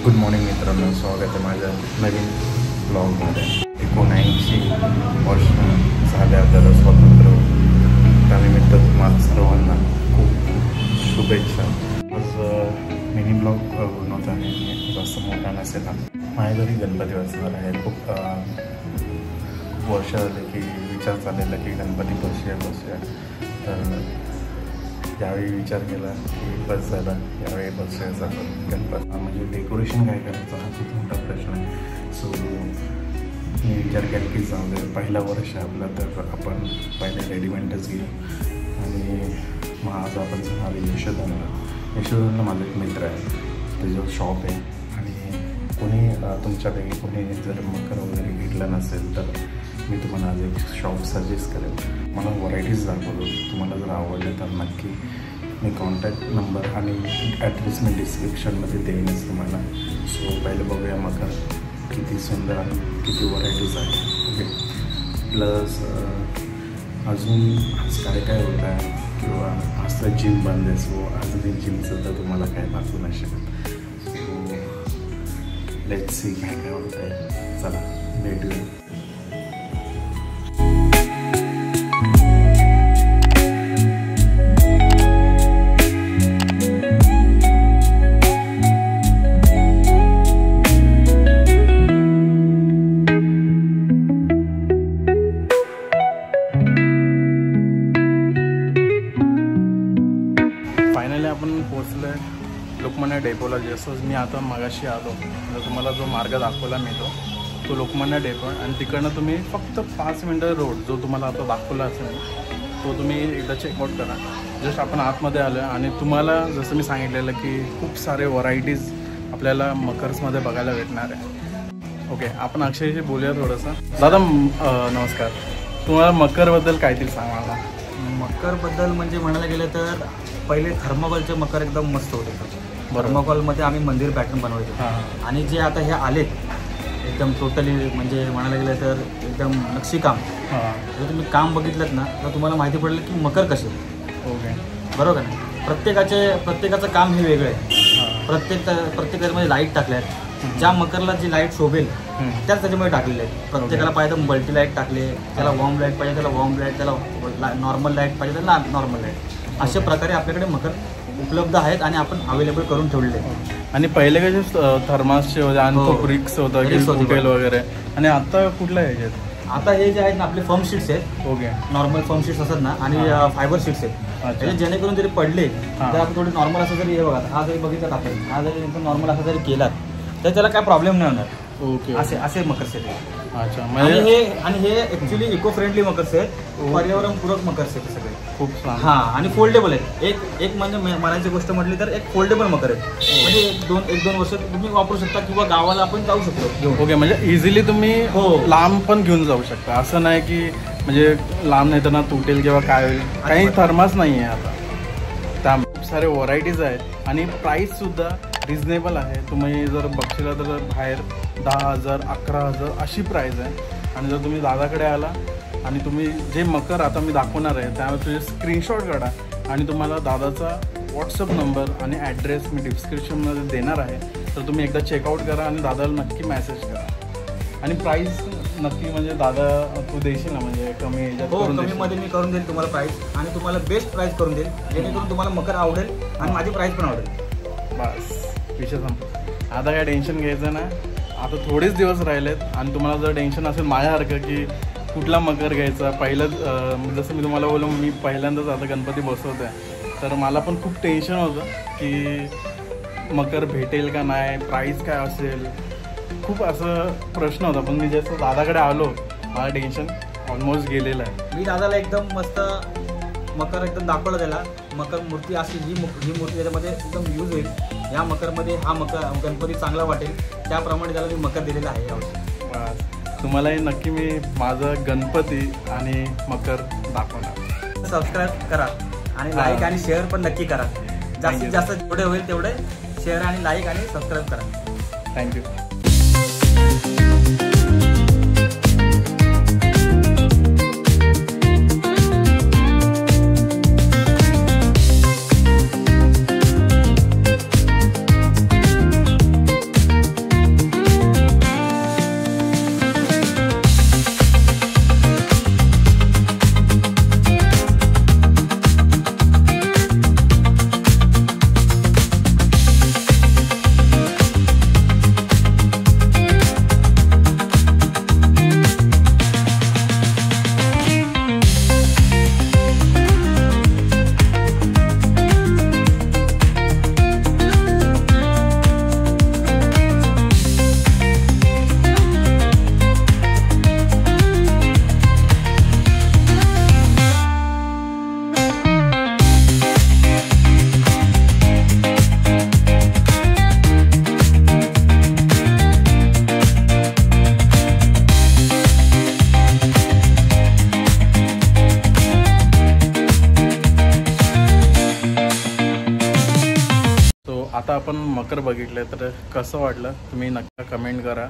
Good morning मित्रांनो, स्वागत आहे माझ्या नवीन ब्लॉगमध्ये। 79 वर्ष झाल्या तर स्वातंत्र्य त्यानिमित्त तुम्हाला सर्वांना खूप शुभेच्छा। आज मिनी ब्लॉग बनवत आहे, जास्त मोठा नसेल। माझ्या घरी गणपती बसणार आहे। खूप वर्ष झाले की विचार चाललेला की गणपती बसूया तर यावेळी विचार केला की बस झाला, यावेळी बसूया जातं गणपती। म्हणजे डेकोरेशन काय करायचं हा खूप मोठा प्रश्न आहे। सो मी विचार केला की जाऊ दे, पहिला वर्ष आपला तर आपण पहिले रेडीमेडच घेऊ। आणि मग आज आपण जाणार यशोधनला माझा एक मित्र आहे, त्याच्यावर शॉप आहे। आणि कोणी तुमच्यापैकी कोणी जर मकर वगैरे घेतलं नसेल तर मी तुम्हाला आज एक शॉप सजेस्ट करेन। मला व्हरायटीज दाखवतो, तुम्हाला जर आवडले तर नक्की मी कॉन्टॅक्ट नंबर आणि ॲड्रेस मी डिस्क्रिप्शनमध्ये देईनच तुम्हाला। सो पहिले बघूया मकर किती सुंदर आणि किती व्हरायटीज आहे। ओके, प्लस अजून आज काय होत आहे किंवा आज तर जिम बंद आहे। सो आज मी जिमचं तर तुम्हाला काय दाखवू नाही शकत। सो लेट्स सी काय होत आहे, चला भेटूया। फायनली आपण पोचलो आहे लोकमान्य डेपोला। जसं मी आता मगाशी आलो तर तुम्हाला जो मार्ग दाखवला मी तो लोकमान्य डेपो आणि तिकडनं तुम्ही फक्त 5 मिनटं रोड जो तुम्हाला आता दाखवला असेल तो तुम्ही एकदा चेकआउट करा। जस्ट आपण आतमध्ये आलो आहे आणि तुम्हाला जसं मी सांगितलेलं की खूप सारे व्हरायटीज आपल्याला मकर्समध्ये बघायला भेटणार आहे। ओके, आपण अक्षयशी बोलूया थोडंसं। दादा नमस्कार, तुम्हाला मकरबद्दल काहीतरी सांगा मला। मकरबद्दल म्हणजे म्हणायला गेलं तर पहिले थर्माकोलचे मकर एकदम मस्त होते। थर्माकोलमध्ये आम्ही मंदिर पॅटर्न बनवायचो आणि जे आता हे आलेत एकदम टोटली म्हणजे म्हणायला गेलं तर एकदम नक्षीकाम। जर तुम्ही काम बघितलं ना तर तुम्हाला माहिती पडेल की मकर कसे। ओके, बरोबर ना? प्रत्येकाचं काम हे वेगळं आहे। प्रत्येकामध्ये लाईट टाकल्या आहेत, ज्या मकरला जी लाईट शोभेल त्याच त्याच्यामध्ये टाकलेले आहेत। प्रत्येकाला पाहिजे तर मल्टी लाईट टाकले, त्याला वॉर्म लाईट पाहिजे त्याला वॉर्म लाईट, त्याला नॉर्मल लाईट पाहिजे त्याला नॉर्मल लाईट। अशा प्रकारे आपल्याकडे मकर उपलब्ध आहेत आणि आपण अवेलेबल करून ठेवलेले आहेत। आणि पहिले कसे थर्मासचे होते आणि खूप रिक्स होतं की फुटेल वगैरे, आणि आता कुठल्या ह्याच्यात? आता हे जे आहेत ना आपले फर्म शीट्स आहेत। ओके, नॉर्मल फर्म शीट्स असतात ना आणि फायबर शीट्स आहेत, त्याचे जेणेकरून जरी पडले तर आपण थोडे नॉर्मल असं जरी हे बघा हा जरी बघितलं आपण हा जरी नॉर्मल असं जरी केलात तर त्याला काय प्रॉब्लेम नाही होणार। ओके, असे मकर्स आहेत। अच्छा, आणि हे ऍक्च्युली इको फ्रेंडली मकर्स आहेत, पर्यावरणपूरक मकर्स आहेत सगळे। खूप छान। हा, आणि फोल्डेबल आहेत। एक म्हणजे म्हणायची गोष्ट म्हटली तर एक फोल्डेबल मकर आहे, म्हणजे एक दोन वर्ष तुम्ही वापरू शकता किंवा गावाला आपण जाऊ शकतो। ओके, म्हणजे इझिली तुम्ही लांब पण घेऊन जाऊ शकता, असं नाही की म्हणजे लांब नाही तर ना तुटेल किंवा काय होईल। काही थर्मास नाही आहे आता, त्या खूप सारे व्हरायटीज आहेत आणि प्राईस सुद्धा रिजनेबल आहे। तुम्ही जर बघशीला तर बाहेर 10,000 11,000 अशी प्राईस आहे। आणि जर तुम्ही दादाकडे आला आणि तुम्ही जे मकर आता मी दाखवणार आहे त्यावर तुझे स्क्रीनशॉट काढा आणि तुम्हाला दादाचा व्हॉट्सअप नंबर आणि ॲड्रेस मी डिस्क्रिप्शनमध्ये देणार आहे, तर तुम्ही एकदा चेकआउट करा आणि दादाला नक्की मेसेज करा। आणि प्राईस नक्की म्हणजे दादा तू देशील ना, म्हणजे कमी ह्याच्यात कमीमध्ये मी करून देईल तुम्हाला प्राईस, आणि तुम्हाला बेस्ट प्राईस करून देईल जेणेकरून तुम्हाला मकर आवडेल आणि माझी प्राईस पण आवडेल। बस विषय संपला, आता काय टेन्शन घ्यायचं ना। आता थोडेच दिवस राहिलेत आणि तुम्हाला जर टेन्शन असेल माझ्यासारखं की कुठला मकर घ्यायचा, जसं मी तुम्हाला बोललो मी पहिल्यांदाच आता गणपती बसवतो आहे, तर मला पण खूप टेन्शन होतं की मकर भेटेल का नाही, प्राईस काय असेल, खूप असं प्रश्न होता। पण मी जसं दादाकडे आलो मला टेन्शन ऑलमोस्ट गेलेलं आहे। मी दादाला एकदम मस्त मकर एकदम दाखवलं त्याला। मकर मूर्ती अशी ही मूर्ती त्याच्यामध्ये एकदम यूज होईल, या मकरमध्ये हा मकर गणपती चांगला वाटेल त्याप्रमाणे त्याला मी मकर दिलेलं आहे यावर्षी। तुम्हालाही नक्की मी माझं गणपती आणि मकर दाखवणार। सबस्क्राईब करा आणि लाईक आणि शेअर पण नक्की करा। जास्तीत जास्त जेवढे होईल तेवढे शेअर आणि लाईक आणि सबस्क्राईब करा। थँक्यू। आता आपण मकर बघितलं, तर कसं वाटलं तुम्ही नक्की कमेंट करा.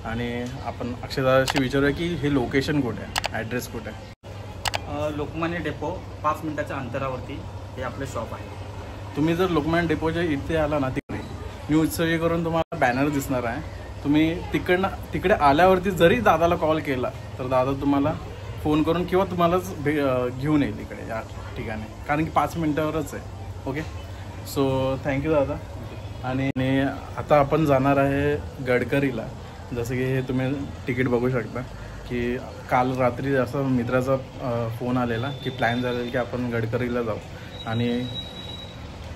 आणि आपण अक्षदाशी विचारूया की हे लोकेशन कुठे आहे, ॲड्रेस कुठे आहे. लोकमान्य डेपो 5 मिनिटाच्या अंतरावरती हे आपले शॉप आहे. तुम्ही जर लोकमान्य डेपोच्या इथे आला ना, तिकडे न्यू उत्सवी करून तुम्हाला बॅनर दिसणार आहे. तुम्ही तिकडे आल्यावरती जरी दादाला कॉल केला तर दादा तुम्हाला फोन करून किंवा तुम्हालाच घेऊन येईल इकडे या ठिकाणी, कारण की 5 मिनिटावरच आहे. ओके, सो थँक्यू दादा. आणि आता आपण जाणार आहे गडकरीला. जसं की हे तुम्ही तिकीट बघू शकता की काल रात्री असं मित्राचा फोन आलेला की प्लॅन झालेला की आपण गडकरीला जाऊ आणि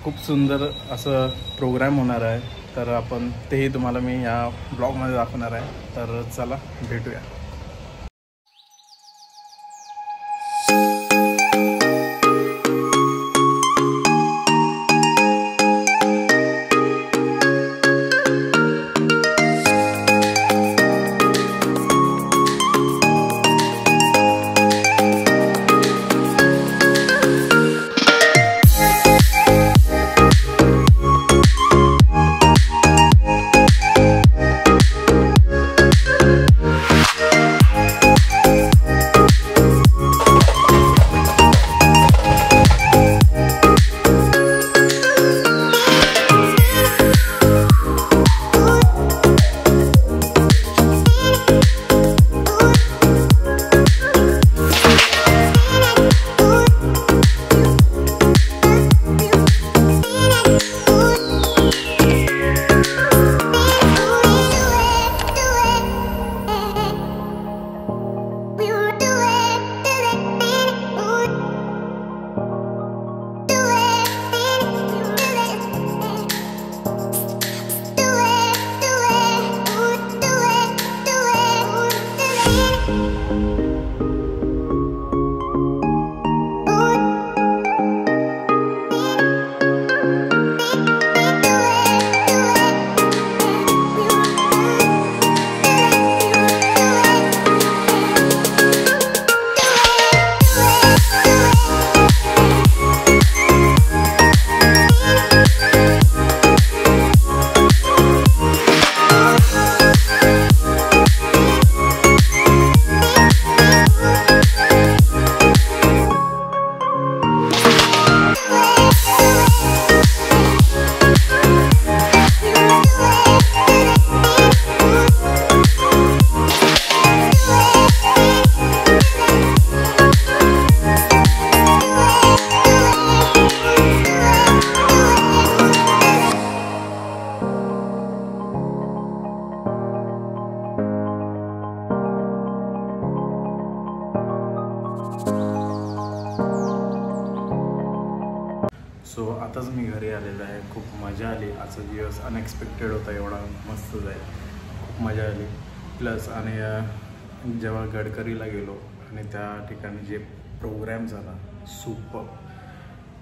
खूप सुंदर असं प्रोग्राम होणार आहे. तर आपण तेही तुम्हाला मी या ब्लॉगमध्ये दाखवणार आहे. तर चला भेटूया. सो आताच मी घरी आलेलो आहे. खूप मजा आली. आजचा दिवस अनएक्सपेक्टेड होता, एवढा मस्त जाईल, खूप मजा आली. प्लस आणि जेव्हा गडकरीला गेलो आणि त्या ठिकाणी जे प्रोग्राम झाला सुपर.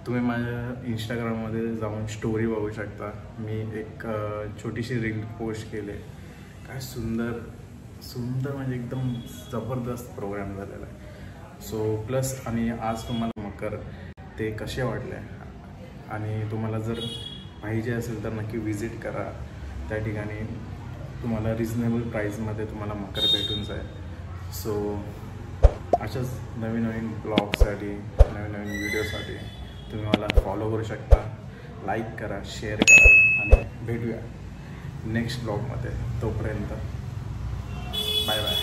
तुम्ही माझ्या इंस्टाग्राममध्ये जाऊन स्टोरी बघू शकता. मी एक छोटीशी रील पोस्ट केले. काय सुंदर सुंदर म्हणजे एकदम जबरदस्त प्रोग्राम झालेला आहे. सो प्लस आणि आज तुम्हाला मकर ते कसे वाटले आणि तुम्हाला जर पाहिजे असेल तर नक्की विजिट करा. त्या ठिकाणी तुम्हाला रिजनेबल प्राईजमध्ये तुम्हाला मकर भेटून जाईल. सो अशाच नवीन नवीन ब्लॉगसाठी, नवीन नवीन व्हिडिओसाठी तुम्ही मला फॉलो करू शकता. लाईक करा, शेअर करा आणि भेटूया नेक्स्ट ब्लॉगमध्ये. तोपर्यंत बाय बाय.